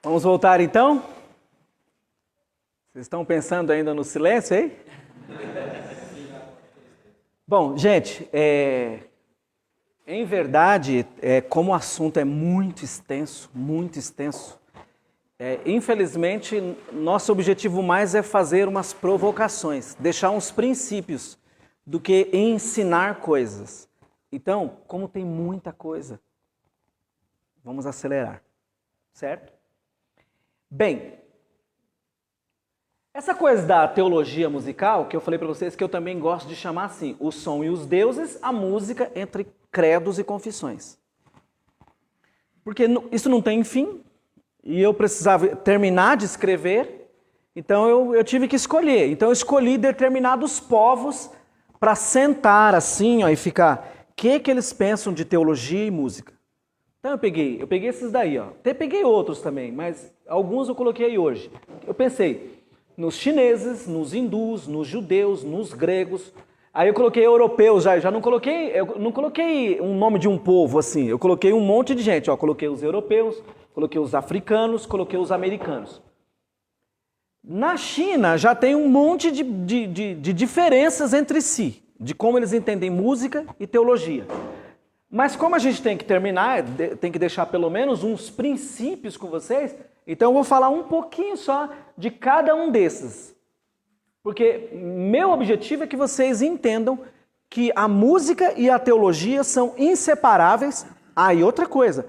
Vamos voltar então? Vocês estão pensando ainda no silêncio aí? Bom, gente, em verdade, como o assunto é muito extenso, infelizmente, nosso objetivo mais é fazer umas provocações, deixar uns princípios do que ensinar coisas. Então, como tem muita coisa, vamos acelerar, certo? Bem, essa coisa da teologia musical, que eu falei para vocês que eu também gosto de chamar assim, o som e os deuses, a música entre credos e confissões. Porque isso não tem fim, e eu precisava terminar de escrever, então eu tive que escolher. Então eu escolhi determinados povos para sentar assim, ó, e ficar, o que eles pensam de teologia e música? Então eu peguei esses daí, ó. Até peguei outros também, mas alguns eu coloquei hoje. Eu pensei nos chineses, nos hindus, nos judeus, nos gregos. Aí eu coloquei europeus já não coloquei, eu não coloquei um nome de um povo assim. Eu coloquei um monte de gente, ó. Coloquei os europeus, coloquei os africanos, coloquei os americanos. Na China já tem um monte de diferenças entre si, de como eles entendem música e teologia. Mas como a gente tem que terminar, tem que deixar pelo menos uns princípios com vocês, então eu vou falar um pouquinho só de cada um desses. Porque meu objetivo é que vocês entendam que a música e a teologia são inseparáveis. Ah, e outra coisa,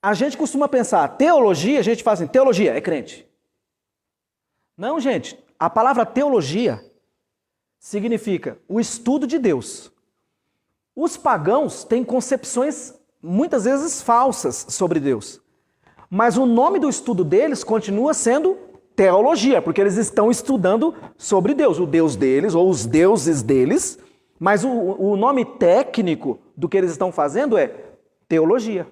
a gente costuma pensar, teologia, a gente fala assim, teologia é crente. Não, gente, a palavra teologia significa o estudo de Deus. Os pagãos têm concepções muitas vezes falsas sobre Deus. Mas o nome do estudo deles continua sendo teologia, porque eles estão estudando sobre Deus, o Deus deles ou os deuses deles, mas o nome técnico do que eles estão fazendo é teologia.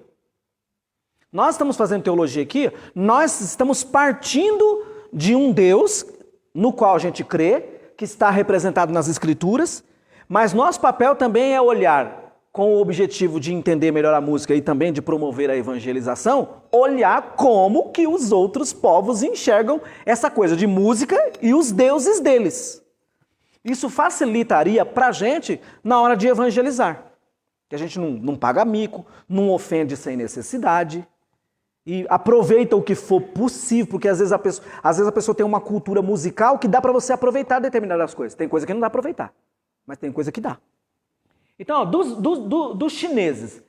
Nós estamos fazendo teologia aqui, nós estamos partindo de um Deus no qual a gente crê, que está representado nas Escrituras, mas nosso papel também é olhar com o objetivo de entender melhor a música e também de promover a evangelização, olhar como que os outros povos enxergam essa coisa de música e os deuses deles. Isso facilitaria para a gente na hora de evangelizar. Que a gente não paga mico, não ofende sem necessidade e aproveita o que for possível, porque às vezes a pessoa tem uma cultura musical que dá para você aproveitar determinadas coisas. Tem coisa que não dá para aproveitar. Mas tem coisa que dá. Então, ó, dos chineses,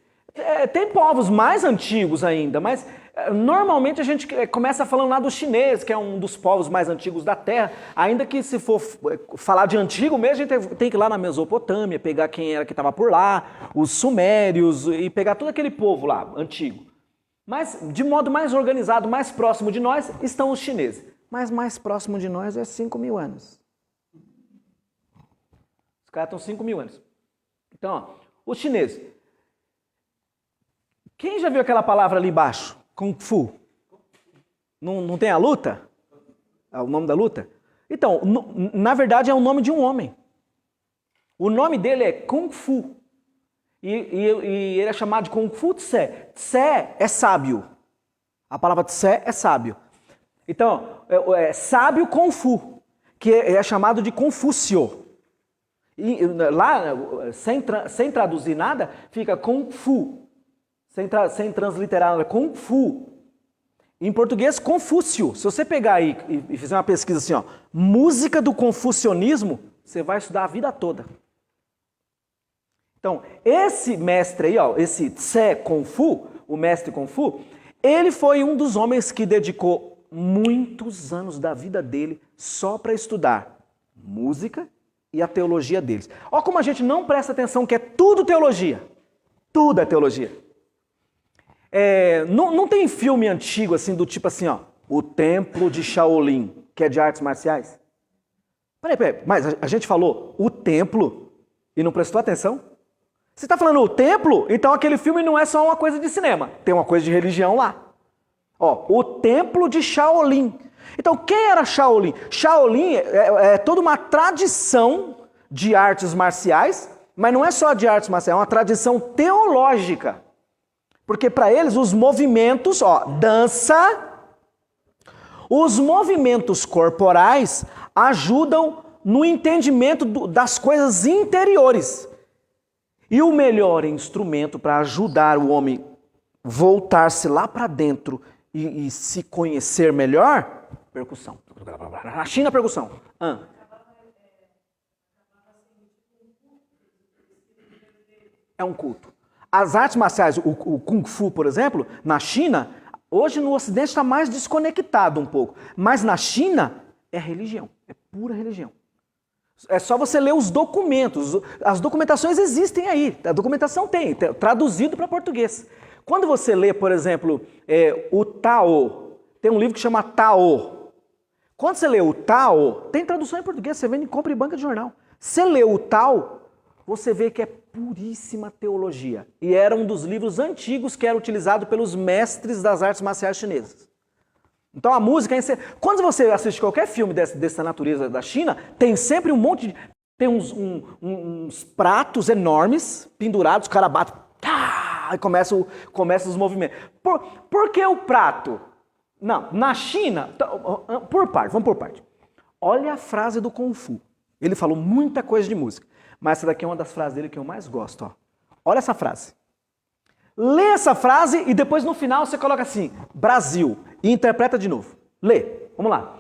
tem povos mais antigos ainda, mas normalmente a gente começa falando lá do chinês, que é um dos povos mais antigos da Terra, ainda que se for falar de antigo mesmo, a gente tem que ir lá na Mesopotâmia, pegar quem era que estava por lá, os sumérios, e pegar todo aquele povo lá, antigo. Mas, de modo mais organizado, mais próximo de nós, estão os chineses. Mas mais próximo de nós é 5.000 anos. Os caras estão 5.000 anos. Então, ó, os chineses. Quem já viu aquela palavra ali embaixo? Kung Fu. Não tem a luta? É o nome da luta? Então, na verdade é o nome de um homem. O nome dele é Kung Fu. E ele é chamado de Kung Fu Tse. Tse é sábio. A palavra Tse é sábio. Então, é sábio Kung Fu, que é chamado de Confúcio. E lá, sem traduzir nada, fica Kung Fu. Sem transliterar nada, Kung Fu. Em português, Confúcio. Se você pegar aí e fizer uma pesquisa assim, ó, música do confucionismo, você vai estudar a vida toda. Então, esse mestre aí, ó, esse Tse Kung Fu, o mestre Kung Fu, ele foi um dos homens que dedicou muitos anos da vida dele só para estudar música e a teologia deles. Olha como a gente não presta atenção que é tudo teologia. Tudo é teologia. Não tem filme antigo assim do tipo assim, ó, o Templo de Shaolin, que é de artes marciais? Peraí, mas a gente falou o templo e não prestou atenção? Você está falando o templo? Então aquele filme não é só uma coisa de cinema, tem uma coisa de religião lá. Ó, o Templo de Shaolin. Então, quem era Shaolin? Shaolin é toda uma tradição de artes marciais, mas não é só de artes marciais, é uma tradição teológica. Porque para eles os movimentos, ó, dança Os movimentos corporais ajudam no entendimento das coisas interiores. E o melhor instrumento para ajudar o homem voltar-se lá para dentro e se conhecer melhor, percussão. Na China, percussão. É um culto. As artes marciais, o Kung Fu, por exemplo, na China, hoje no Ocidente está mais desconectado um pouco. Mas na China é religião, é pura religião. É só você ler os documentos. As documentações existem aí. A documentação tem, traduzido para português. Quando você lê, por exemplo, o Tao, tem um livro que chama Tao. Quando você lê o Tao, tem tradução em português, você vende em compra e banca de jornal. Você lê o Tao, você vê que é puríssima teologia. E era um dos livros antigos que era utilizado pelos mestres das artes marciais chinesas. Então a música... Quando você assiste qualquer filme dessa natureza da China, tem sempre um monte de... Tem uns pratos enormes, pendurados, o cara bate... Aí começa os movimentos. Por que o prato? Não, na China... vamos por parte. Olha a frase do Kung Fu. Ele falou muita coisa de música. Mas essa daqui é uma das frases dele que eu mais gosto. Ó. Olha essa frase. Lê essa frase e depois no final você coloca assim, Brasil, e interpreta de novo. Lê, vamos lá.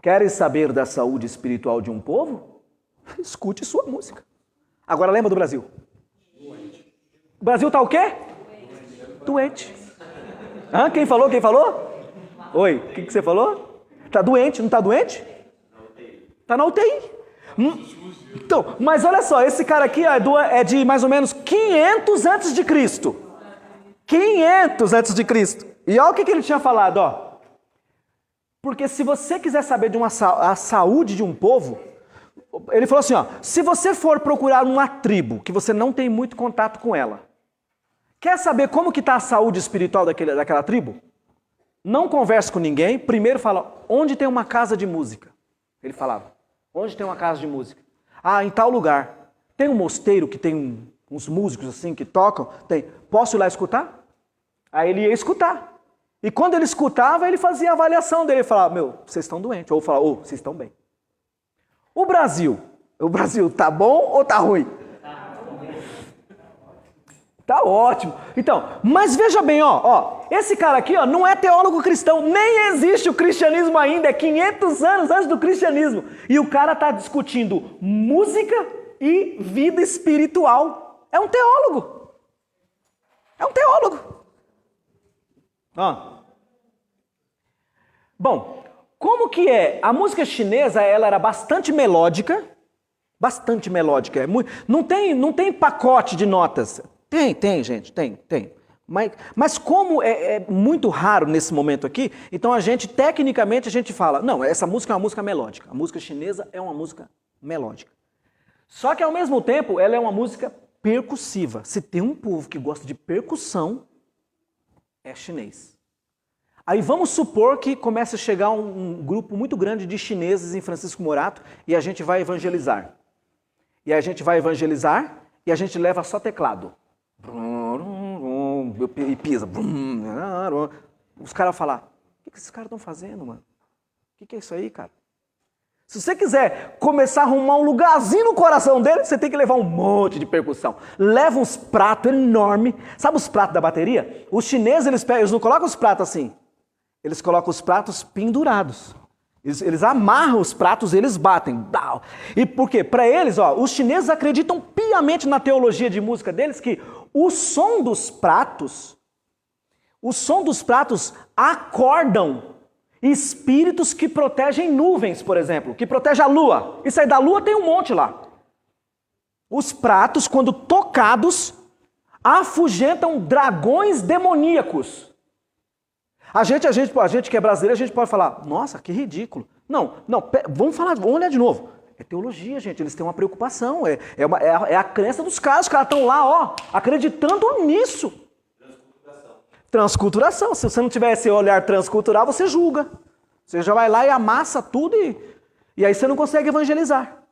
Queres saber da saúde espiritual de um povo? Escute sua música. Agora lembra do Brasil. Doente. O Brasil tá o quê? Doente. Quem falou? Oi, o que você falou? Tá doente, não tá doente? Tá na UTI. Então, mas olha só, esse cara aqui é de mais ou menos 500 antes de Cristo. 500 antes de Cristo. E olha o que ele tinha falado, ó. Porque se você quiser saber de a saúde de um povo, ele falou assim, ó, se você for procurar uma tribo que você não tem muito contato com ela, quer saber como que está a saúde espiritual daquela tribo? Não converse com ninguém, primeiro fala, onde tem uma casa de música? Ele falava, onde tem uma casa de música? Em tal lugar. Tem um mosteiro que tem uns músicos assim que tocam? Tem. Posso ir lá escutar? Aí ele ia escutar. E quando ele escutava, ele fazia a avaliação dele. Ele falava, vocês estão doentes. Ou falava, vocês estão bem. O Brasil tá bom ou tá ruim? Tá ótimo. Então, mas veja bem, ó, esse cara aqui, ó, não é teólogo cristão, nem existe o cristianismo ainda, é 500 anos antes do cristianismo. E o cara tá discutindo música e vida espiritual. É um teólogo. É um teólogo. Bom, como que é? A música chinesa, ela era bastante melódica. Não tem pacote de notas. Tem, gente, tem. Mas como é muito raro nesse momento aqui, então tecnicamente, a gente fala, não, essa música é uma música melódica. A música chinesa é uma música melódica. Só que ao mesmo tempo, ela é uma música percussiva. Se tem um povo que gosta de percussão, é chinês. Aí vamos supor que comece a chegar um grupo muito grande de chineses em Francisco Morato e a gente vai evangelizar. E a gente leva só teclado. E pisa. Os caras vão falar, o que esses caras estão fazendo, mano? O que é isso aí, cara? Se você quiser começar a arrumar um lugarzinho no coração dele, você tem que levar um monte de percussão. Leva uns pratos enormes. Sabe os pratos da bateria? Os chineses, eles não colocam os pratos assim. Eles colocam os pratos pendurados. Eles amarram os pratos e eles batem. E por quê? Para eles, os chineses acreditam piamente na teologia de música deles que o som dos pratos acordam espíritos que protegem nuvens, por exemplo, que protegem a lua. Isso aí da lua tem um monte lá. Os pratos, quando tocados, afugentam dragões demoníacos. A gente que é brasileiro, a gente pode falar, nossa, que ridículo. Não, vamos olhar de novo. É teologia, gente, eles têm uma preocupação, é a crença dos caras, os caras estão lá, acreditando nisso. Transculturação. Se você não tiver esse olhar transcultural, você julga. Você já vai lá e amassa tudo e aí você não consegue evangelizar.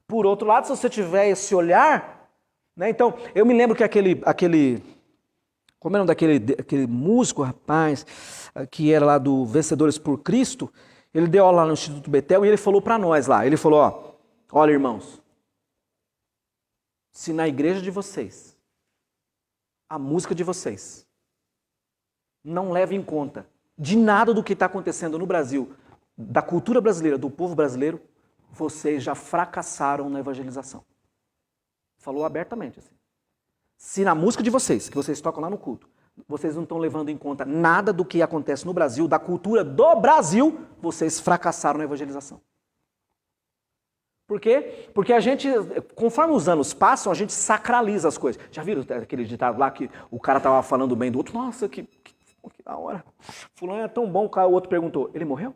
Por outro lado, se você tiver esse olhar, né, então, eu me lembro que aquele Como era daquele músico, rapaz, que era lá do Vencedores por Cristo, ele deu aula lá no Instituto Betel e ele falou para nós lá, ele falou, olha irmãos, se na igreja de vocês, a música de vocês, não leva em conta de nada do que está acontecendo no Brasil, da cultura brasileira, do povo brasileiro, vocês já fracassaram na evangelização. Falou abertamente assim. Se na música de vocês, que vocês tocam lá no culto, vocês não estão levando em conta nada do que acontece no Brasil, da cultura do Brasil, vocês fracassaram na evangelização. Por quê? Porque a gente, conforme os anos passam, a gente sacraliza as coisas. Já viram aquele ditado lá que o cara estava falando bem do outro? Nossa, que da hora. Fulano é tão bom, o outro perguntou, ele morreu?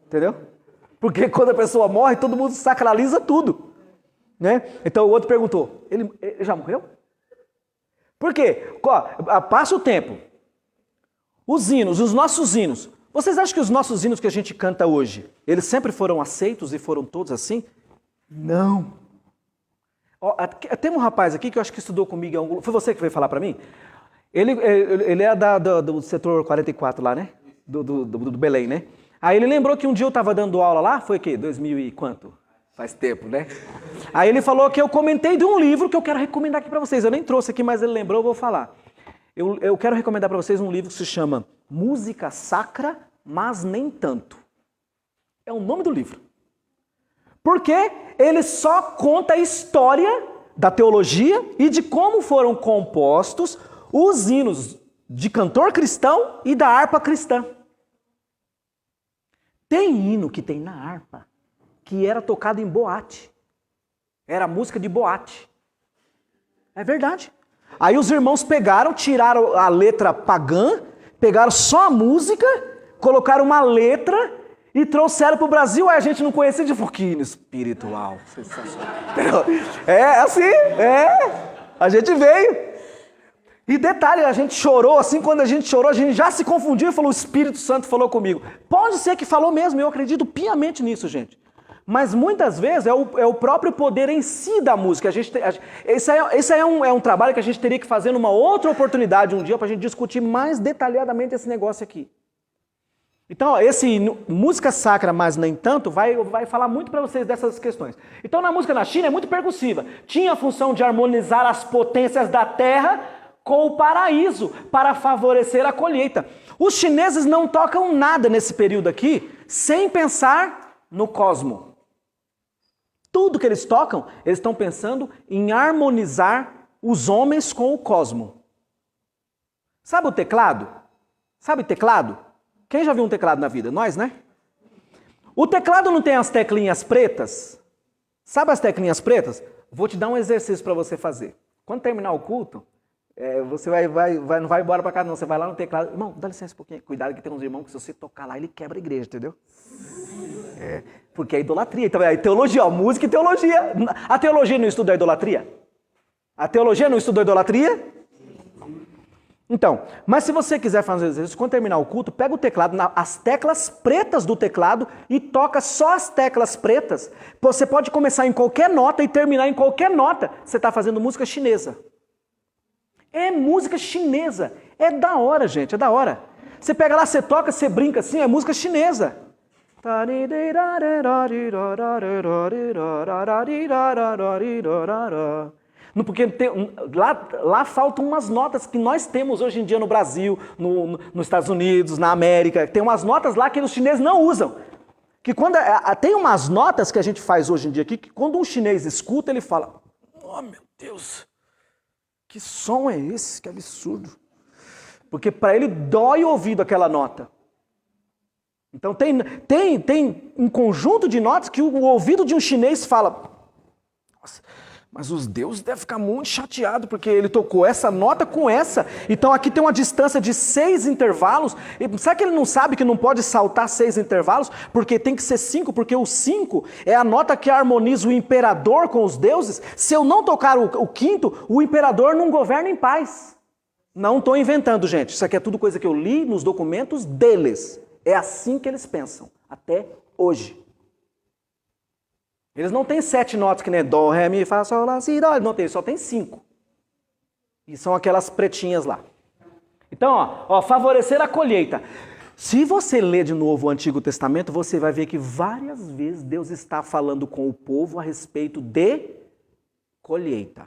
Entendeu? Porque quando a pessoa morre, todo mundo sacraliza tudo. Né? Então o outro perguntou, ele já morreu? Por quê? Passa o tempo. Os hinos, os nossos hinos. Vocês acham que os nossos hinos que a gente canta hoje, eles sempre foram aceitos e foram todos assim? Não. Tem um rapaz aqui que eu acho que estudou comigo. Foi você que veio falar para mim? Ele é do setor 44 lá, né? Do Belém, né? Aí ele lembrou que um dia eu estava dando aula lá, foi o quê? 2000 e quanto? Faz tempo, né? Aí ele falou que eu comentei de um livro que eu quero recomendar aqui para vocês. Eu nem trouxe aqui, mas ele lembrou, eu vou falar. Eu quero recomendar para vocês um livro que se chama Música Sacra, mas Nem Tanto. É o nome do livro. Porque ele só conta a história da teologia e de como foram compostos os hinos de cantor cristão e da harpa cristã. Tem hino que tem na harpa que era tocado em boate. Era música de boate. É verdade. Aí os irmãos pegaram, tiraram a letra pagã, pegaram só a música, colocaram uma letra e trouxeram para o Brasil. Aí a gente não conhecia, de que hino espiritual. Sensacional. É assim, a gente veio. E detalhe, a gente chorou, assim, quando a gente chorou, a gente já se confundiu e falou, o Espírito Santo falou comigo. Pode ser que falou mesmo, eu acredito piamente nisso, gente. Mas muitas vezes é o próprio poder em si da música. Esse é um trabalho que a gente teria que fazer numa outra oportunidade um dia para a gente discutir mais detalhadamente esse negócio aqui. Então, esse música sacra, mas nem tanto, vai falar muito para vocês dessas questões. Então, na música na China é muito percussiva. Tinha a função de harmonizar as potências da terra com o paraíso para favorecer a colheita. Os chineses não tocam nada nesse período aqui sem pensar no cosmo. Tudo que eles tocam, eles estão pensando em harmonizar os homens com o cosmo. Sabe o teclado? Sabe teclado? Quem já viu um teclado na vida? Nós, né? O teclado não tem as teclinhas pretas? Sabe as teclinhas pretas? Vou te dar um exercício para você fazer. Quando terminar o culto, você não vai embora para casa não, você vai lá no teclado. Irmão, dá licença um pouquinho. Cuidado que tem uns irmãos que se você tocar lá, ele quebra a igreja, entendeu? Porque é idolatria. Então, é teologia, música e teologia. A teologia não estuda a idolatria? A teologia não estuda a idolatria? Então, mas se você quiser fazer um exercício, quando terminar o culto, pega o teclado, as teclas pretas do teclado e toca só as teclas pretas. Você pode começar em qualquer nota e terminar em qualquer nota. Você está fazendo música chinesa. É música chinesa. É da hora, gente, é da hora. Você pega lá, você toca, você brinca assim, é música chinesa. Porque lá faltam umas notas que nós temos hoje em dia no Brasil, nos Estados Unidos, na América. Tem umas notas lá que os chineses não usam. Que tem umas notas que a gente faz hoje em dia aqui, que quando um chinês escuta, ele fala, oh meu Deus, que som é esse? Que absurdo. Porque para ele dói o ouvido aquela nota. Então tem um conjunto de notas que o ouvido de um chinês fala, nossa, mas os deuses devem ficar muito chateados porque ele tocou essa nota com essa. Então aqui tem uma distância de 6 intervalos. Será que ele não sabe que não pode saltar 6 intervalos? Porque tem que ser 5, porque o 5 é a nota que harmoniza o imperador com os deuses. Se eu não tocar o quinto, o imperador não governa em paz. Não estou inventando, gente. Isso aqui é tudo coisa que eu li nos documentos deles. É assim que eles pensam, até hoje. Eles não têm 7 notas que nem Dó, Ré, Mi, Fá, Sol, Lá, Si, Dó. Não tem, só tem 5. E são aquelas pretinhas lá. Então, ó, favorecer a colheita. Se você ler de novo o Antigo Testamento, você vai ver que várias vezes Deus está falando com o povo a respeito de colheita.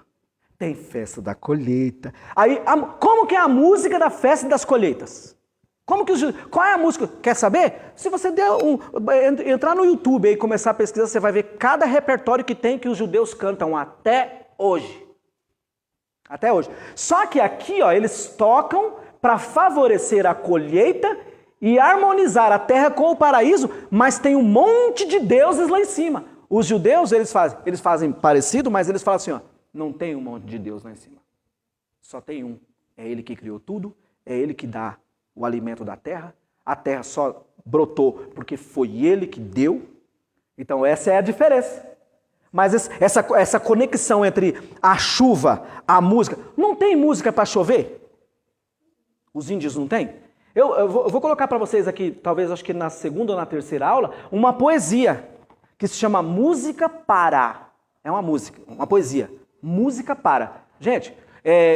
Tem festa da colheita. Aí, como que é a música da festa das colheitas? Qual é a música? Quer saber? Se você entrar no YouTube e começar a pesquisar, você vai ver cada repertório que tem que os judeus cantam até hoje. Até hoje. Só que aqui, ó, eles tocam para favorecer a colheita e harmonizar a terra com o paraíso, mas tem um monte de deuses lá em cima. Os judeus, eles fazem parecido, mas eles falam assim, ó, não tem um monte de Deus lá em cima. Só tem um. É Ele que criou tudo, é Ele que dá o alimento da terra. A terra só brotou porque foi Ele que deu. Então essa é a diferença. Mas essa conexão entre a chuva, a música... Não tem música para chover? Os índios não têm? Eu vou colocar para vocês aqui, talvez acho que na segunda ou na terceira aula, uma poesia que se chama Música Para. É uma música, uma poesia. Música Para. Gente,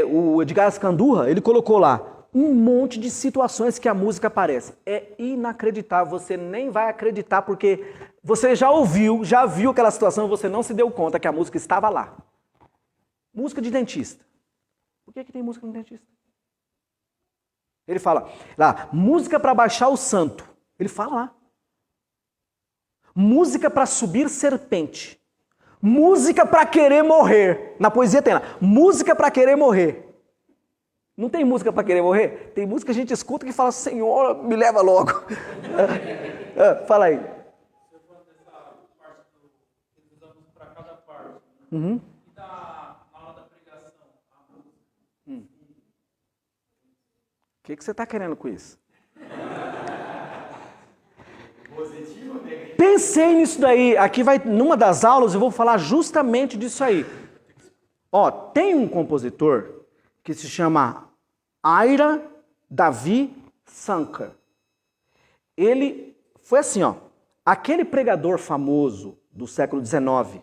o Edgar Escandurra, ele colocou lá um monte de situações que a música aparece. É inacreditável, você nem vai acreditar porque você já ouviu, já viu aquela situação e você não se deu conta que a música estava lá. Música de dentista. Por que tem música de dentista? Ele fala lá, música para baixar o santo. Ele fala lá. Música para subir serpente. Música para querer morrer. Na poesia tem lá, música para querer morrer. Não tem música para querer morrer? Tem música que a gente escuta que fala, Senhor, me leva logo. Fala aí. Você falando dessa parte que usamos para cada parte. Uhum. E na aula da pregação, a música. O que você está querendo com isso? Positivo, né? Pensei nisso daí. Aqui numa das aulas eu vou falar justamente disso aí. Ó, tem um compositor que se chama Ira Davi Sankar. Ele foi assim, ó. Aquele pregador famoso do século XIX,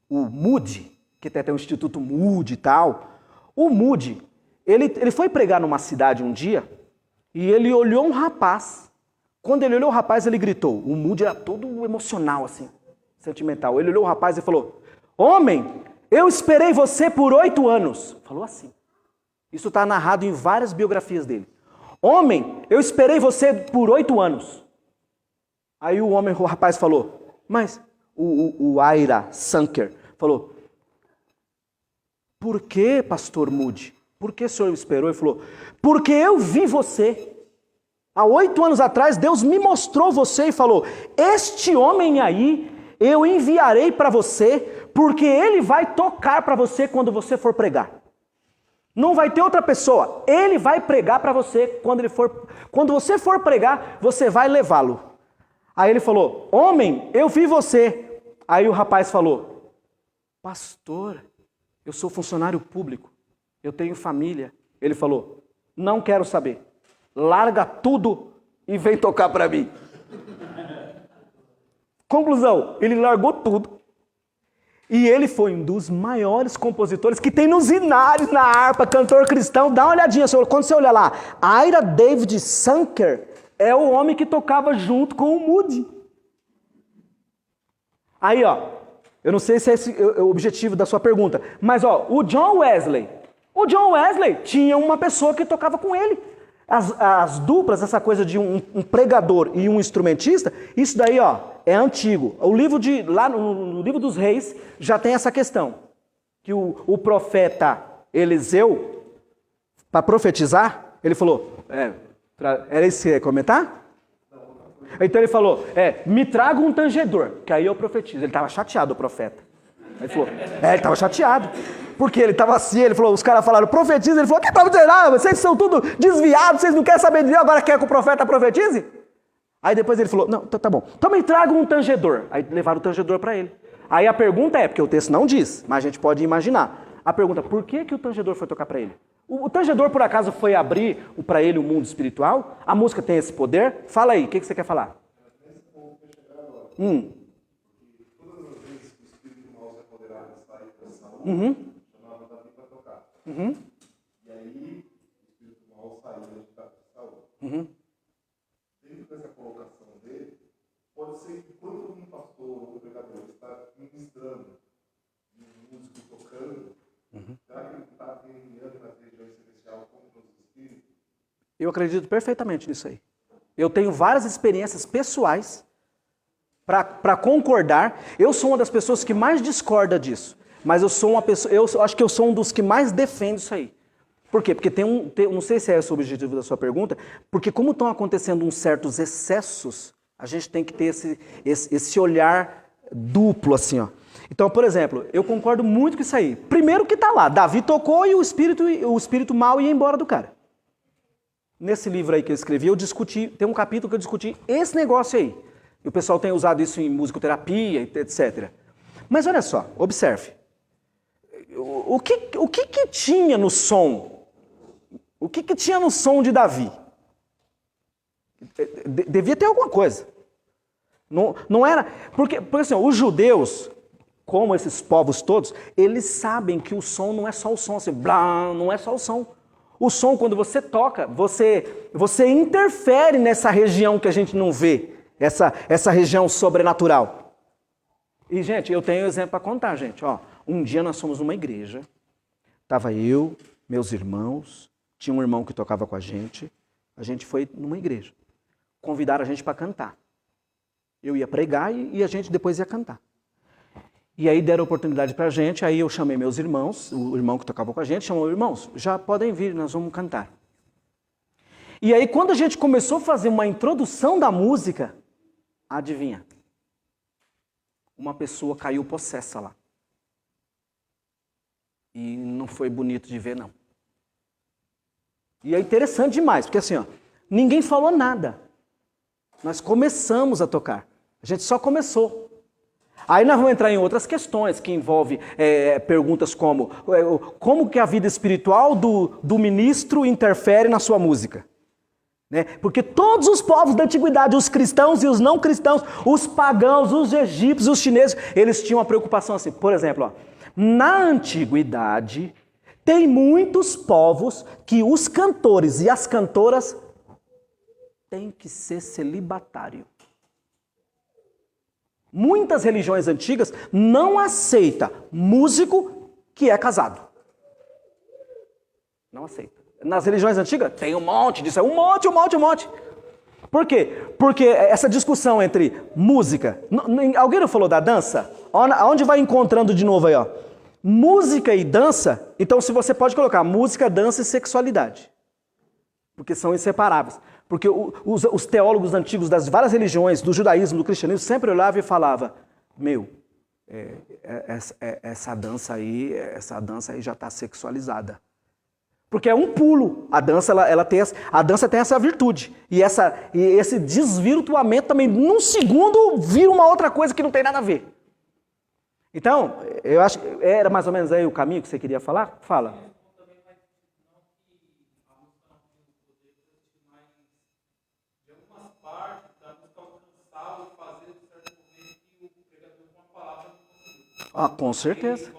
o Moody, que tem até o Instituto Moody e tal. O Moody, ele foi pregar numa cidade um dia e ele olhou um rapaz. Quando ele olhou o rapaz, ele gritou. O Moody era todo emocional, assim, sentimental. Ele olhou o rapaz e falou, homem, eu esperei você por 8 anos. Falou assim. Isso está narrado em várias biografias dele. Homem, eu esperei você por 8 anos. Aí o rapaz falou, mas o Ira Sankar falou, por que, pastor Moody? Por que o senhor esperou? Ele falou, porque eu vi você. Há 8 anos atrás, Deus me mostrou você e falou, este homem aí, eu enviarei para você, porque ele vai tocar para você quando você for pregar. Não vai ter outra pessoa, ele vai pregar para você quando você for pregar, você vai levá-lo. Aí ele falou, homem, eu vi você. Aí o rapaz falou, pastor, eu sou funcionário público, eu tenho família. Ele falou, não quero saber, larga tudo e vem tocar para mim. Conclusão, ele largou tudo. E ele foi um dos maiores compositores que tem nos inários, na harpa, cantor cristão. Dá uma olhadinha, quando você olha lá, Ira David Sankar é o homem que tocava junto com o Moody. Aí, ó, eu não sei se esse é o objetivo da sua pergunta, mas ó, o John Wesley tinha uma pessoa que tocava com ele. As duplas, essa coisa de um pregador e um instrumentista, isso daí, ó, é antigo. Lá no livro dos Reis já tem essa questão. Que o profeta Eliseu, para profetizar, ele falou, era isso que você ia comentar? Então ele falou, me traga um tangedor, que aí eu profetizo. Ele estava chateado, o profeta. Aí ele falou, ele estava chateado. Porque ele estava assim, ele falou, os caras falaram, profetiza. Ele falou, que profetizar? Vocês são tudo desviados, vocês não querem saber de Deus, agora quer que o profeta profetize? Aí depois ele falou, não, tá bom. Então me traga um tangedor. Aí levaram o tangedor para ele. Aí a pergunta porque o texto não diz, mas a gente pode imaginar. A pergunta, por que o tangedor foi tocar para ele? O tangedor, por acaso, foi abrir para ele o mundo espiritual? A música tem esse poder? Fala aí, o que você quer falar? Uhum. Chamava Davi para tocar. Uhum. E dentro de casa de saúde. Uhum. Dentro dessa colocação dele, pode ser que quando um pastor ou um pregador está ministrando, um músico tocando, será que ele está permeando nas regiões celestiais como nos espíritos? Eu acredito perfeitamente nisso aí. Eu tenho várias experiências pessoais para concordar. Eu sou uma das pessoas que mais discorda disso. Mas eu sou uma pessoa, eu acho que eu sou um dos que mais defende isso aí. Por quê? Porque não sei se é esse o objetivo da sua pergunta, porque como estão acontecendo uns certos excessos, a gente tem que ter esse olhar duplo, assim, ó. Então, por exemplo, eu concordo muito com isso aí. Primeiro que está lá, Davi tocou e o espírito mau ia embora do cara. Nesse livro aí que eu escrevi, eu discuti, tem um capítulo que eu discuti esse negócio aí. E o pessoal tem usado isso em musicoterapia, etc. Mas olha só, observe. O que tinha no som? O que tinha no som de Davi? Devia ter alguma coisa. Não era... Porque assim, os judeus, como esses povos todos, eles sabem que o som não é só o som, assim, blá, não é só o som. O som, quando você toca, você interfere nessa região que a gente não vê, essa região sobrenatural. E, gente, eu tenho exemplo para contar, gente. Ó, um dia nós fomos numa igreja, estava eu, meus irmãos, tinha um irmão que tocava com a gente foi numa igreja. Convidaram a gente para cantar. Eu ia pregar e a gente depois ia cantar. E aí deram oportunidade para a gente, aí eu chamei meus irmãos, o irmão que tocava com a gente, chamou, irmãos, já podem vir, nós vamos cantar. E aí quando a gente começou a fazer uma introdução da música, adivinha? Uma pessoa caiu possessa lá. E não foi bonito de ver, não. E é interessante demais, porque assim, ó, ninguém falou nada. Nós começamos a tocar. A gente só começou. Aí nós vamos entrar em outras questões que envolvem perguntas como que a vida espiritual do ministro interfere na sua música. Né? Porque todos os povos da antiguidade, os cristãos e os não cristãos, os pagãos, os egípcios, os chineses, eles tinham uma preocupação assim. Por exemplo, ó, na antiguidade, tem muitos povos que os cantores e as cantoras têm que ser celibatários. Muitas religiões antigas não aceitam músico que é casado. Não aceita. Nas religiões antigas tem um monte disso, um monte. Por quê? Porque essa discussão entre música... Alguém não falou da dança? Aonde vai encontrando de novo aí, ó? Música e dança, então se você pode colocar música, dança e sexualidade. Porque são inseparáveis. Porque os teólogos antigos das várias religiões, do judaísmo, do cristianismo, sempre olhavam e falavam, essa dança aí já está sexualizada. Porque é um pulo. A dança, a dança tem essa virtude. E esse desvirtuamento também, num segundo, vira uma outra coisa que não tem nada a ver. Então, eu acho que era mais ou menos aí o caminho que você queria falar? Fala. Ah, com certeza.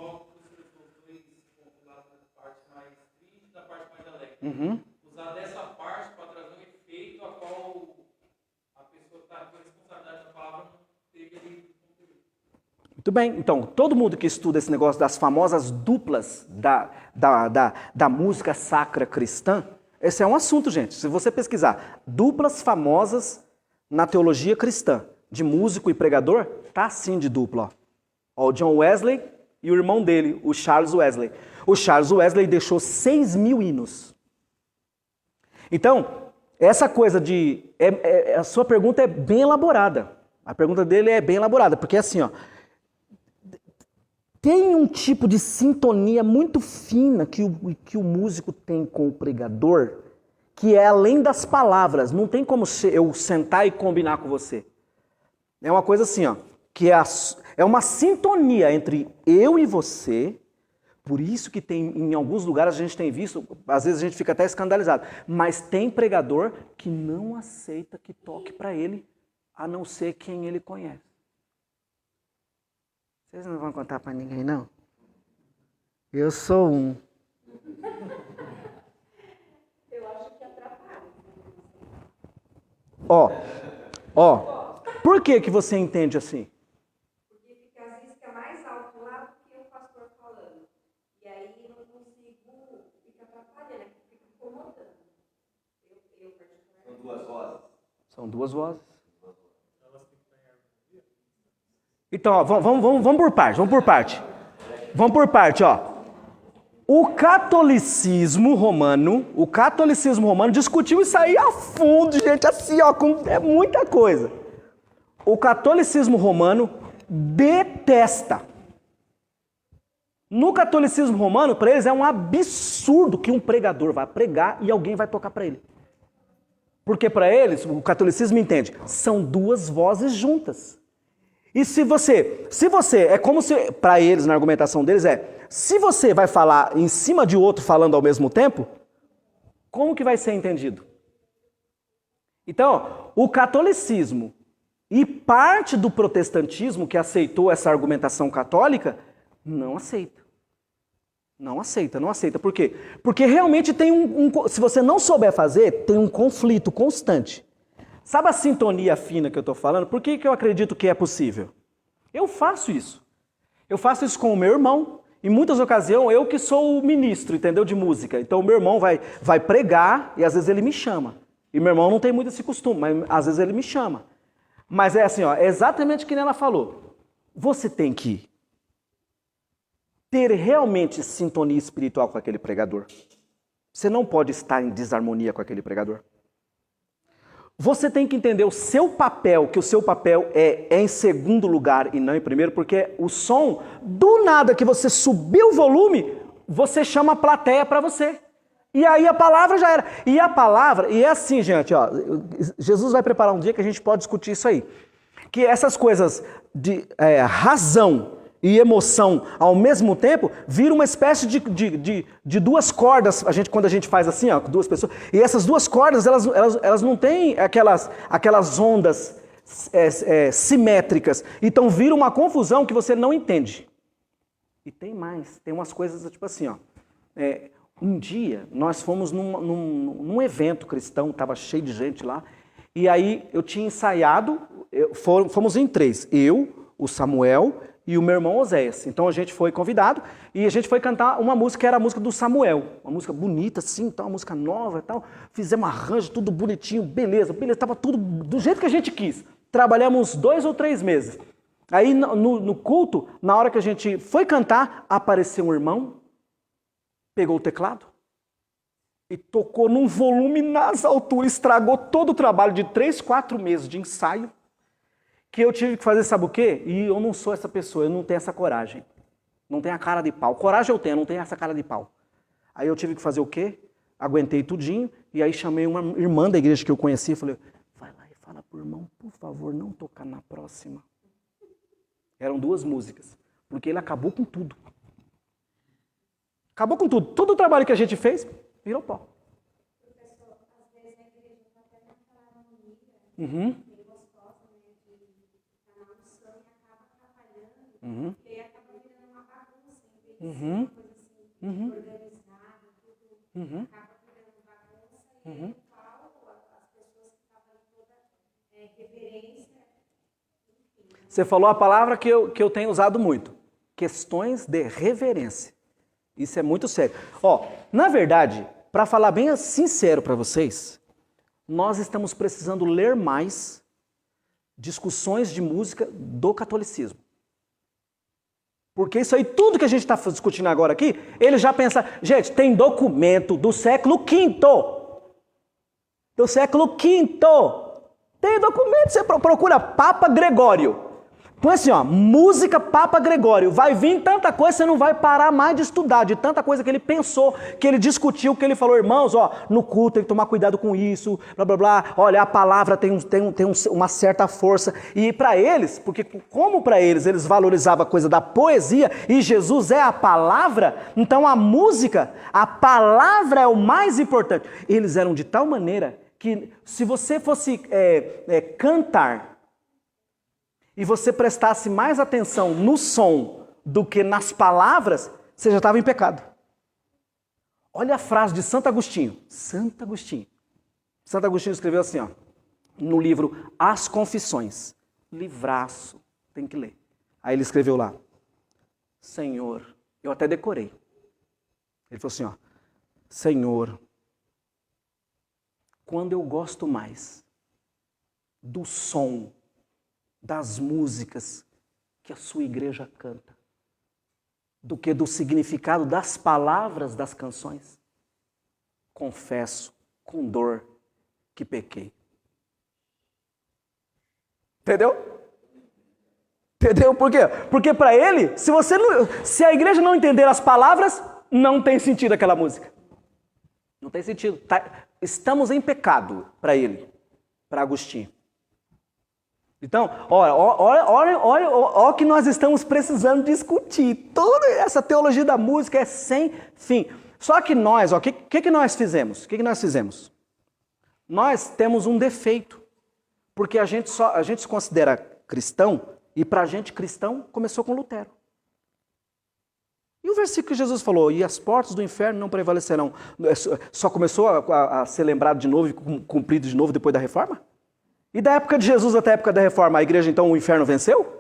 Usar dessa parte para trazer um efeito a qual a pessoa está com a responsabilidade da palavra não teve ali. Muito bem, então, todo mundo que estuda esse negócio das famosas duplas da música sacra cristã, esse é um assunto, gente. Se você pesquisar duplas famosas na teologia cristã, de músico e pregador, tá assim de dupla, ó. O John Wesley e o irmão dele, o Charles Wesley. O Charles Wesley deixou 6.000 hinos. Então, essa coisa a sua pergunta é bem elaborada. A pergunta dele é bem elaborada, porque assim, ó, tem um tipo de sintonia muito fina que o músico tem com o pregador, que é além das palavras. Não tem como eu sentar e combinar com você. É uma coisa assim, ó, que é uma sintonia entre eu e você. Por isso que tem, em alguns lugares a gente tem visto, às vezes a gente fica até escandalizado, mas tem pregador que não aceita que toque para ele, a não ser quem ele conhece. Vocês não vão contar para ninguém, não? Eu sou um. Eu acho que atrapalha. Por que você entende assim? Porque fica, às vezes fica mais alto lá do que o pastor falando. E aí não consigo, fica atrapalhando, fica incomodando. Eu particularmente. São duas vozes. Então, ó, vamos por parte. Vamos por parte, ó. O catolicismo romano discutiu isso aí a fundo, gente, assim, ó, é muita coisa. O catolicismo romano detesta. No catolicismo romano, para eles é um absurdo que um pregador vá pregar e alguém vai tocar para ele. Porque para eles, o catolicismo entende, são duas vozes juntas. E se você, é como se, para eles, na argumentação deles, se você vai falar em cima de outro falando ao mesmo tempo, como que vai ser entendido? Então, o catolicismo e parte do protestantismo que aceitou essa argumentação católica, não aceita. Não aceita. Por quê? Porque realmente tem se você não souber fazer, tem um conflito constante. Sabe a sintonia fina que eu estou falando? Por que eu acredito que é possível? Eu faço isso. Eu faço isso com o meu irmão. Em muitas ocasiões, eu que sou o ministro, entendeu? De música. Então, o meu irmão vai pregar e às vezes ele me chama. E meu irmão não tem muito esse costume, mas às vezes ele me chama. Mas é assim, ó, é exatamente o que ela falou. Você tem que ter realmente sintonia espiritual com aquele pregador. Você não pode estar em desarmonia com aquele pregador. Você tem que entender o seu papel, que o seu papel é em segundo lugar e não em primeiro, porque o som, do nada que você subiu o volume, você chama a plateia para você. E aí a palavra já era. E a palavra, e é assim, gente, ó, Jesus vai preparar um dia que a gente pode discutir isso aí. Que essas coisas de razão e emoção ao mesmo tempo, vira uma espécie de duas cordas, quando a gente faz assim, ó, duas pessoas, e essas duas cordas, elas não têm aquelas ondas simétricas, então vira uma confusão que você não entende. E tem mais, tem umas coisas tipo assim, ó, um dia nós fomos num evento cristão, estava cheio de gente lá, e aí eu tinha ensaiado, fomos em 3, eu, o Samuel e o meu irmão Oséias. Então a gente foi convidado e a gente foi cantar uma música que era a música do Samuel. Uma música bonita assim, então, uma música nova e tal. Fizemos arranjo, tudo bonitinho, beleza, estava tudo do jeito que a gente quis. Trabalhamos 2 ou 3 meses. Aí no culto, na hora que a gente foi cantar, apareceu um irmão, pegou o teclado e tocou num volume nas alturas, estragou todo o trabalho de 3, 4 meses de ensaio. Que eu tive que fazer, sabe o quê? E eu não sou essa pessoa, eu não tenho essa coragem. Não tenho a cara de pau. Coragem eu tenho, não tenho essa cara de pau. Aí eu tive que fazer o quê? Aguentei tudinho, e aí chamei uma irmã da igreja que eu conhecia e falei, vai lá e fala pro irmão, por favor, não tocar na próxima. Eram 2 músicas, porque ele acabou com tudo. Acabou com tudo. Todo o trabalho que a gente fez, virou pó. Professor, às vezes a igreja está até naquela harmonia. Uhum. E aí acaba virando uma bagunça, em vez de ser uma coisa assim, organizada, tudo acaba virando bagunça, e no qual as pessoas que estavam em toda reverência, enfim. Você falou a palavra que eu tenho usado muito. Questões de reverência. Isso é muito sério. Ó, na verdade, para falar bem sincero para vocês, nós estamos precisando ler mais discussões de música do catolicismo. Porque isso aí, tudo que a gente está discutindo agora aqui, ele já pensa... Gente, tem documento do século V. Do século V. Tem documento, você procura Papa Gregório. Põe assim, ó, música Papa Gregório. Vai vir tanta coisa, você não vai parar mais de estudar, de tanta coisa que ele pensou, que ele discutiu, que ele falou, irmãos, ó, no culto tem que tomar cuidado com isso, blá, blá, blá. Olha, a palavra tem uma certa força. E para eles, porque como para eles valorizavam a coisa da poesia, e Jesus é a palavra, então a música, a palavra é o mais importante. Eles eram de tal maneira que se você fosse cantar, e você prestasse mais atenção no som do que nas palavras, você já estava em pecado. Olha a frase de Santo Agostinho. Santo Agostinho escreveu assim, ó. no livro As Confissões. Livraço, tem que ler. Aí ele escreveu lá, Senhor, eu até decorei. Ele falou assim, ó, Senhor, quando eu gosto mais do som, das músicas que a sua igreja canta, do que do significado das palavras das canções, confesso com dor que pequei. Entendeu? Entendeu por quê? Porque para ele, se a igreja não entender as palavras, não tem sentido aquela música. Não tem sentido. Estamos em pecado para ele, para Agostinho. Então, olha o que nós estamos precisando discutir. Toda essa teologia da música é sem fim. Só que nós, o que nós fizemos? O que nós fizemos? Nós temos um defeito. Porque a gente se considera cristão, e para a gente cristão começou com Lutero. E o versículo que Jesus falou, e as portas do inferno não prevalecerão, só começou a ser lembrado de novo e cumprido de novo depois da reforma? E da época de Jesus até a época da reforma, a igreja então o inferno venceu?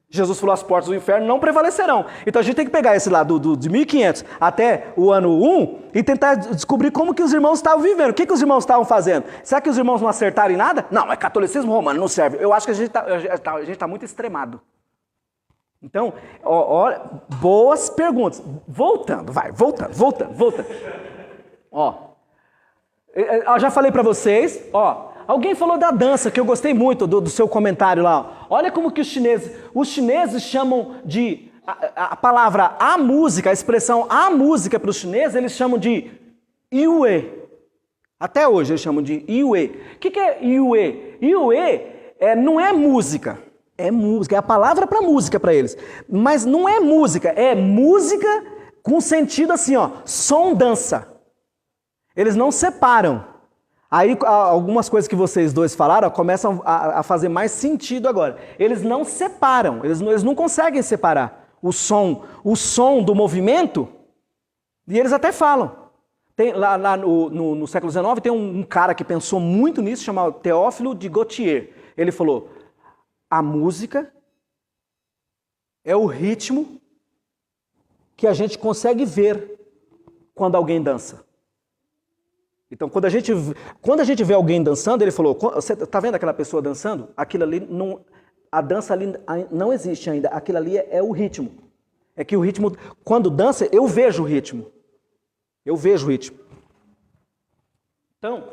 Jesus falou, as portas do inferno não prevalecerão. Então a gente tem que pegar esse lá de 1500 até o ano 1 e tentar descobrir como que os irmãos estavam vivendo. O que os irmãos estavam fazendo? Será que os irmãos não acertaram em nada? Não, é catolicismo romano, não serve. Eu acho que a gente tá muito extremado. Então, boas perguntas. Voltando. Eu já falei para vocês, alguém falou da dança, que eu gostei muito do seu comentário lá. Olha como que os chineses chamam de, a palavra a música, a expressão a música para os chineses, eles chamam de Yue. Até hoje eles chamam de Yue. O que é Yue? Yue não é música. É música, é a palavra para música para eles. Mas não é música, é música com sentido assim, som, dança. Eles não separam. Aí algumas coisas que vocês dois falaram começam a fazer mais sentido agora. Eles não separam, eles não conseguem separar o som do movimento, e eles até falam. Lá no século XIX tem um cara que pensou muito nisso, chamado Théophile de Gautier. Ele falou, a música é o ritmo que a gente consegue ver quando alguém dança. Então, quando a gente vê alguém dançando, ele falou, você está vendo aquela pessoa dançando? Aquilo ali, a dança ali não existe ainda, aquilo ali é o ritmo. É que o ritmo, quando dança, eu vejo o ritmo. Eu vejo o ritmo. Então,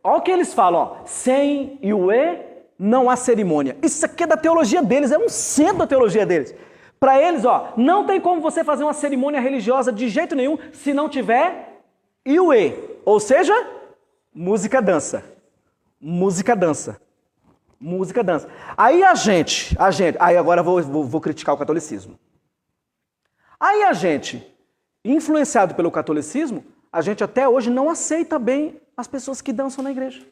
olha o que eles falam, sem Yue não há cerimônia. Isso aqui é da teologia deles, é um centro da teologia deles. Para eles, não tem como você fazer uma cerimônia religiosa de jeito nenhum se não tiver Yue, ou seja, música, dança. Música, dança. Música, dança. Aí aí agora vou criticar o catolicismo. Aí a gente, influenciado pelo catolicismo, a gente até hoje não aceita bem as pessoas que dançam na igreja.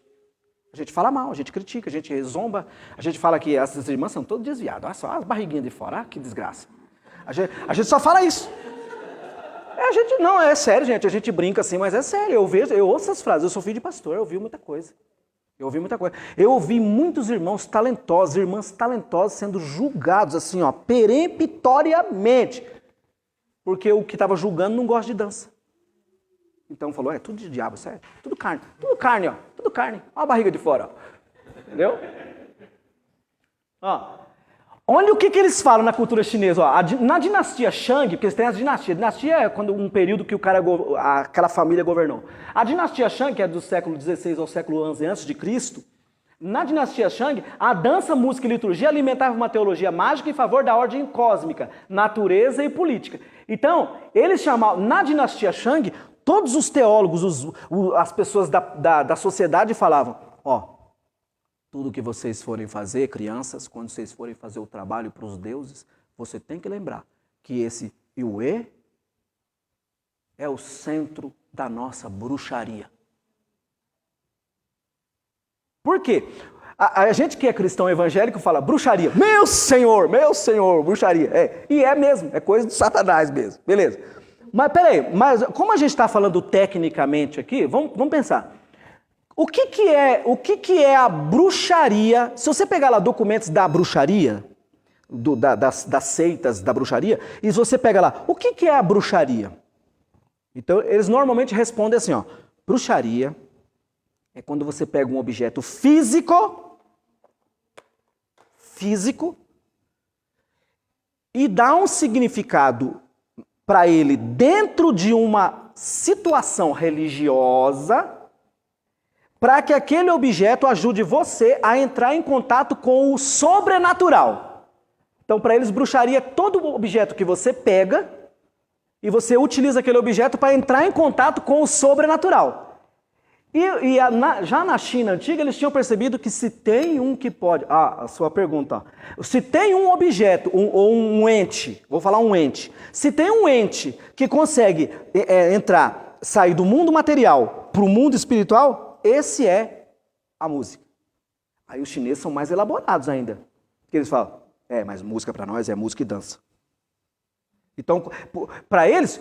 A gente fala mal, a gente critica, a gente zomba, a gente fala que essas irmãs são todas desviadas. Olha só, as barriguinhas de fora, que desgraça. A gente só fala isso. A gente não, é sério, gente, a gente brinca assim, mas é sério, eu ouço essas frases, eu sou filho de pastor, eu ouvi muita coisa. Eu ouvi muitos irmãos talentosos, irmãs talentosas sendo julgados assim, peremptoriamente, porque o que estava julgando não gosta de dança. Então falou, tudo de diabo, sério, tudo carne, tudo carne. Olha a barriga de fora, entendeu? Olha o que eles falam na cultura chinesa. Na dinastia Shang, porque eles têm as dinastias. Dinastia é um período que aquela família governou. A dinastia Shang, que é do século XVI ao século XI a.C., na dinastia Shang, a dança, música e liturgia alimentavam uma teologia mágica em favor da ordem cósmica, natureza e política. Então, eles chamavam, na dinastia Shang, todos os teólogos, as pessoas da sociedade falavam, tudo que vocês forem fazer, crianças, quando vocês forem fazer o trabalho para os deuses, você tem que lembrar que esse Yue é o centro da nossa bruxaria. Por quê? A gente que é cristão evangélico fala bruxaria. Meu Senhor, bruxaria. E é mesmo, é coisa de Satanás mesmo. Beleza. Mas peraí, como a gente está falando tecnicamente aqui, vamos pensar. O que é a bruxaria? Se você pegar lá documentos da bruxaria, das seitas da bruxaria, e se você pega lá, o que é a bruxaria? Então, eles normalmente respondem assim, ó, bruxaria é quando você pega um objeto físico, e dá um significado para ele dentro de uma situação religiosa, para que aquele objeto ajude você a entrar em contato com o sobrenatural. Então, para eles, bruxaria é todo objeto que você pega e você utiliza aquele objeto para entrar em contato com o sobrenatural. Já na China antiga, eles tinham percebido que se tem um que pode... a sua pergunta. Se tem um objeto, ou um ente, vou falar um ente. Se tem um ente que consegue sair do mundo material para o mundo espiritual, esse é a música. Aí os chineses são mais elaborados ainda. Porque eles falam, mas música para nós é música e dança. Então, para eles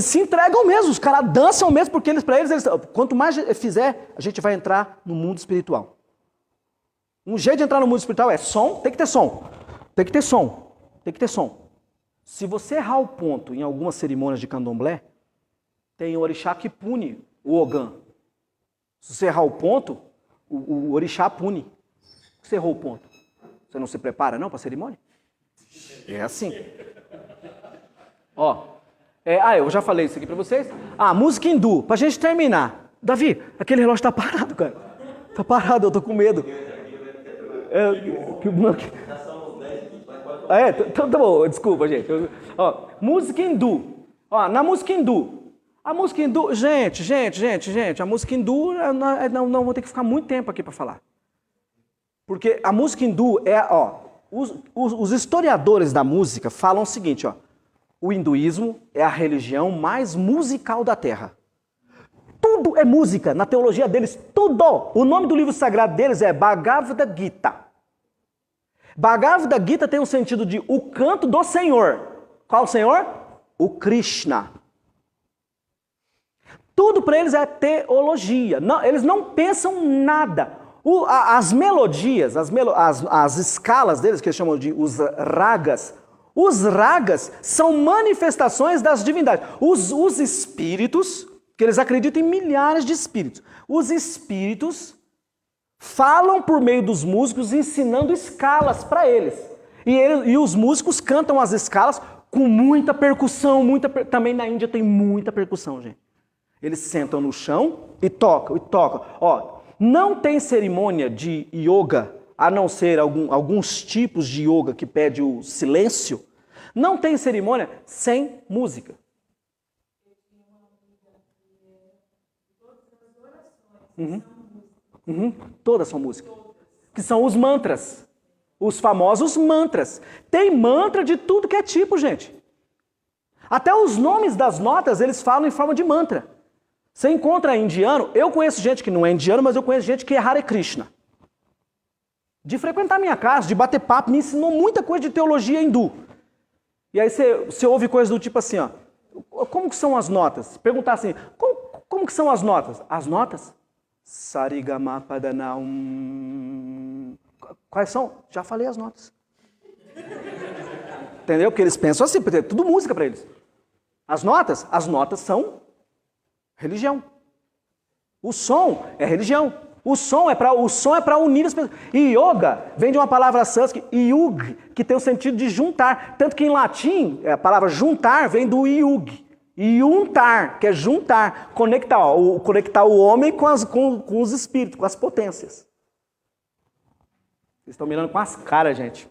se entregam mesmo, os caras dançam mesmo, porque para eles, quanto mais fizer, a gente vai entrar no mundo espiritual. Um jeito de entrar no mundo espiritual é som, tem que ter som. Tem que ter som. Tem que ter som. Se você errar o ponto em algumas cerimônias de candomblé, tem o orixá que pune o ogã. Se você errar o ponto, o orixá pune. Você errou o ponto. Você não se prepara não para a cerimônia? É assim. Ó, eu já falei isso aqui para vocês. Música hindu, pra gente terminar. Davi, aquele relógio tá parado, cara. Tá parado, eu tô com medo. Tá bom, desculpa, gente. Música hindu. Na música hindu. A música hindu, gente, a música hindu, não vou ter que ficar muito tempo aqui para falar. Porque a música hindu os historiadores da música falam o seguinte, o hinduísmo é a religião mais musical da Terra. Tudo é música, na teologia deles, tudo. O nome do livro sagrado deles é Bhagavad Gita. Bhagavad Gita tem o sentido de o canto do Senhor. Qual Senhor? O Krishna. Tudo para eles é teologia. Não, eles não pensam nada. As melodias, as escalas deles, que eles chamam de os ragas são manifestações das divindades. Os espíritos, que eles acreditam em milhares de espíritos, os espíritos falam por meio dos músicos ensinando escalas para eles. E os músicos cantam as escalas com muita percussão, também na Índia tem muita percussão, gente. Eles sentam no chão e tocam. Não tem cerimônia de yoga, a não ser alguns tipos de yoga que pede o silêncio. Não tem cerimônia sem música. Todas são música. Que são os mantras. Os famosos mantras. Tem mantra de tudo que é tipo, gente. Até os nomes das notas eles falam em forma de mantra. Você encontra indiano, eu conheço gente que não é indiano, mas eu conheço gente que é Hare Krishna. De frequentar minha casa, de bater papo, me ensinou muita coisa de teologia hindu. E aí você ouve coisas do tipo assim, como que são as notas? Perguntar assim, como que são as notas? As notas? Sarigamapadanaum. Quais são? Já falei as notas. Entendeu? Porque eles pensam assim, porque é tudo música para eles. As notas são religião. O som é religião. O som é para unir as pessoas. E yoga vem de uma palavra sânscrita, yug, que tem o sentido de juntar. Tanto que em latim, a palavra juntar vem do yug. Yuntar, que é juntar, conectar o homem com os espíritos, com as potências. Vocês estão mirando com as caras, gente.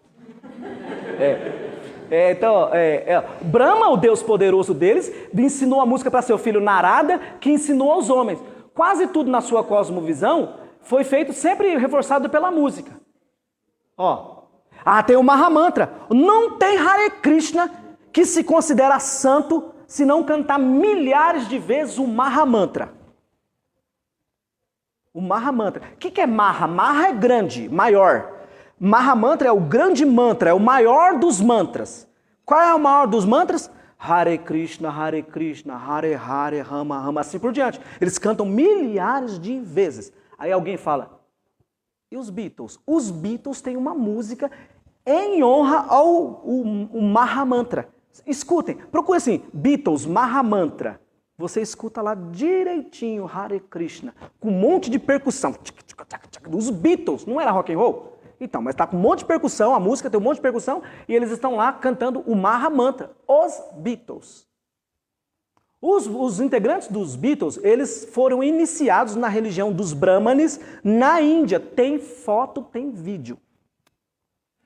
Brahma, o Deus poderoso deles, ensinou a música para seu filho Narada, que ensinou aos homens. Quase tudo na sua cosmovisão foi feito sempre reforçado pela música. Tem o Mahamantra. Não tem Hare Krishna que se considera santo se não cantar milhares de vezes o Mahamantra. O Mahamantra. O que é Maha? Maha é grande, maior. Mahamantra é o grande mantra, é o maior dos mantras. Qual é o maior dos mantras? Hare Krishna, Hare Hare, Rama Rama, assim por diante. Eles cantam milhares de vezes. Aí alguém fala, e os Beatles? Os Beatles têm uma música em honra ao Mahamantra. Escutem, procure assim, Beatles, Mahamantra. Você escuta lá direitinho, Hare Krishna, com um monte de percussão. Os Beatles, não era rock and roll? Então, mas está com um monte de percussão, a música tem um monte de percussão, e eles estão lá cantando o Mahamantra, os Beatles. Os integrantes dos Beatles, eles foram iniciados na religião dos Brahmanes na Índia. Tem foto, tem vídeo.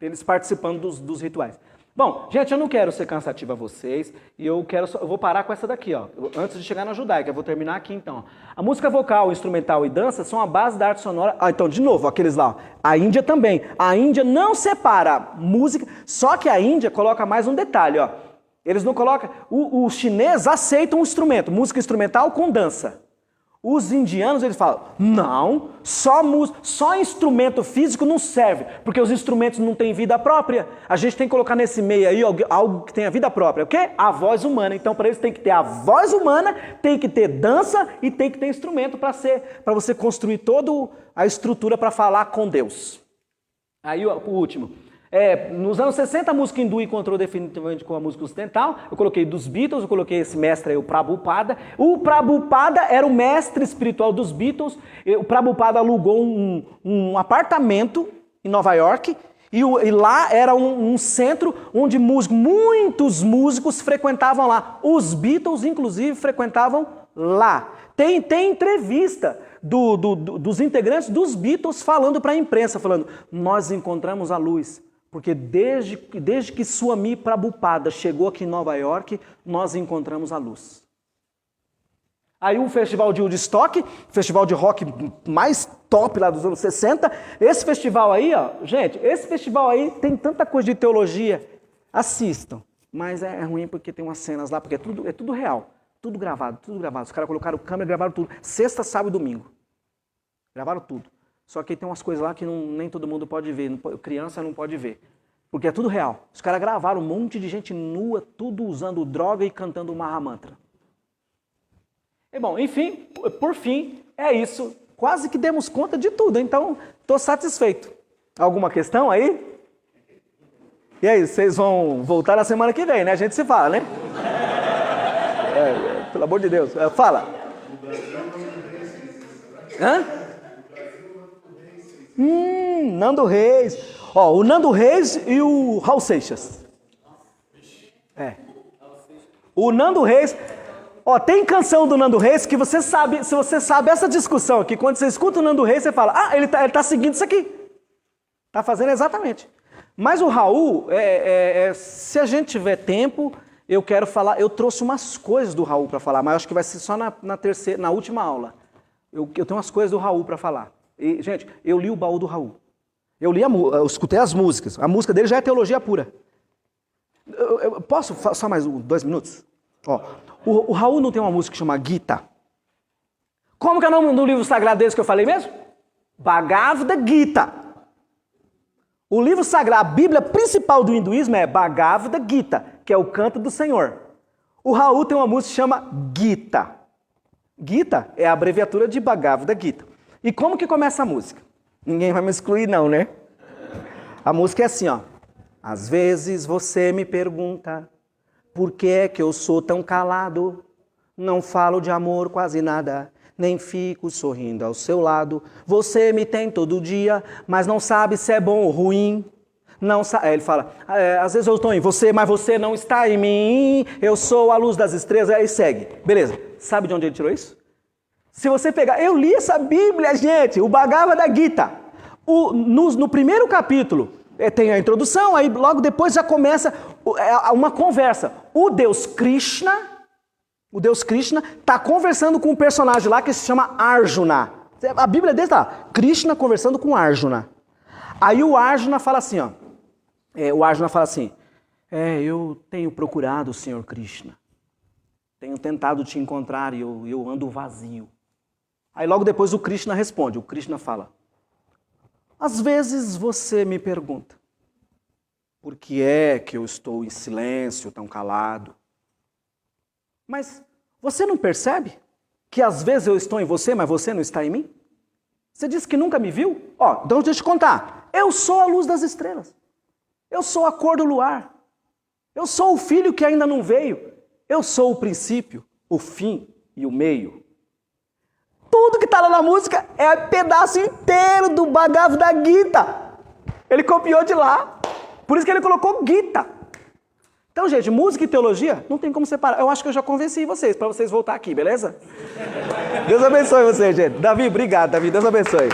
Eles participando dos rituais. Bom, gente, eu não quero ser cansativo a vocês, e eu vou parar com essa daqui, ó, antes de chegar na judaica, eu vou terminar aqui então. A música vocal, instrumental e dança são a base da arte sonora. Então, de novo, aqueles lá, a Índia também. A Índia não separa música, só que a Índia coloca mais um detalhe, ó. Eles não colocam, os chineses aceitam um instrumento, música instrumental com dança. Os indianos, eles falam, não, só instrumento físico não serve, porque os instrumentos não têm vida própria. A gente tem que colocar nesse meio aí algo que tenha vida própria. O quê? A voz humana. Então, para eles tem que ter a voz humana, tem que ter dança e tem que ter instrumento para você construir toda a estrutura para falar com Deus. Aí, o último. Nos anos 60, a música hindu encontrou definitivamente com a música ocidental. Eu coloquei dos Beatles, eu coloquei esse mestre aí, o Prabhupada. O Prabhupada era o mestre espiritual dos Beatles. O Prabhupada alugou um apartamento em Nova York. E lá era um centro onde muitos músicos frequentavam lá. Os Beatles, inclusive, frequentavam lá. Tem entrevista dos integrantes dos Beatles falando para a imprensa, falando, nós encontramos a luz. Porque desde que Swami Prabhupada chegou aqui em Nova York, nós encontramos a luz. Aí o festival de Woodstock, festival de rock mais top lá dos anos 60, esse festival aí, ó, gente, esse festival aí tem tanta coisa de teologia, assistam. Mas é ruim porque tem umas cenas lá, porque é tudo real, tudo gravado. Os caras colocaram câmera e gravaram tudo, sexta, sábado e domingo. Gravaram tudo. Só que tem umas coisas lá que nem todo mundo pode ver, criança não pode ver. Porque é tudo real. Os caras gravaram um monte de gente nua, tudo usando droga e cantando o Mahamantra. E bom, enfim, por fim, é isso. Quase que demos conta de tudo, então estou satisfeito. Alguma questão aí? E aí, vocês vão voltar na semana que vem, né? A gente se fala, né? Pelo amor de Deus, fala. Hã? Nando Reis. Ó, o Nando Reis e o Raul Seixas. O Nando Reis. Ó, tem canção do Nando Reis que você sabe, se você sabe essa discussão aqui, quando você escuta o Nando Reis, você fala, ele tá seguindo isso aqui. Tá fazendo exatamente. Mas o Raul, se a gente tiver tempo, eu quero falar, eu trouxe umas coisas do Raul para falar, mas acho que vai ser só na última aula. Eu tenho umas coisas do Raul para falar. E, gente, eu li o baú do Raul. Eu escutei as músicas. A música dele já é teologia pura. Eu posso só mais 2 minutos? Ó, o Raul não tem uma música que chama Gita? Como que é o nome do livro sagrado desse que eu falei mesmo? Bhagavad Gita. O livro sagrado, a Bíblia principal do hinduísmo é Bhagavad Gita, que é o canto do Senhor. O Raul tem uma música que chama Gita. Gita é a abreviatura de Bhagavad Gita. E como que começa a música? Ninguém vai me excluir não, né? A música é assim, ó. Às vezes você me pergunta por que é que eu sou tão calado? Não falo de amor quase nada, nem fico sorrindo ao seu lado. Você me tem todo dia, mas não sabe se é bom ou ruim. Ele fala, às vezes eu estou em você, mas você não está em mim. Eu sou a luz das estrelas, aí segue. Beleza, sabe de onde ele tirou isso? Se você pegar, eu li essa Bíblia, gente, o Bhagavad Gita. No primeiro capítulo tem a introdução, aí logo depois já começa uma conversa. O Deus Krishna está conversando com um personagem lá que se chama Arjuna. A Bíblia dele está lá, Krishna conversando com Arjuna. Aí o Arjuna fala assim, ó. Eu tenho procurado o Senhor Krishna. Tenho tentado te encontrar e eu ando vazio. Aí logo depois o Krishna responde. O Krishna fala, às vezes você me pergunta, por que é que eu estou em silêncio, tão calado? Mas você não percebe que às vezes eu estou em você, mas você não está em mim? Você disse que nunca me viu? Ó, então deixa eu te contar. Eu sou a luz das estrelas. Eu sou a cor do luar. Eu sou o filho que ainda não veio. Eu sou o princípio, o fim e o meio. Tudo que está lá na música é pedaço inteiro do Bhagavad Gita. Ele copiou de lá. Por isso que ele colocou Gita. Então, gente, música e teologia não tem como separar. Eu acho que eu já convenci vocês, para vocês voltar aqui, beleza? Deus abençoe vocês, gente. Davi, obrigado, Davi. Deus abençoe.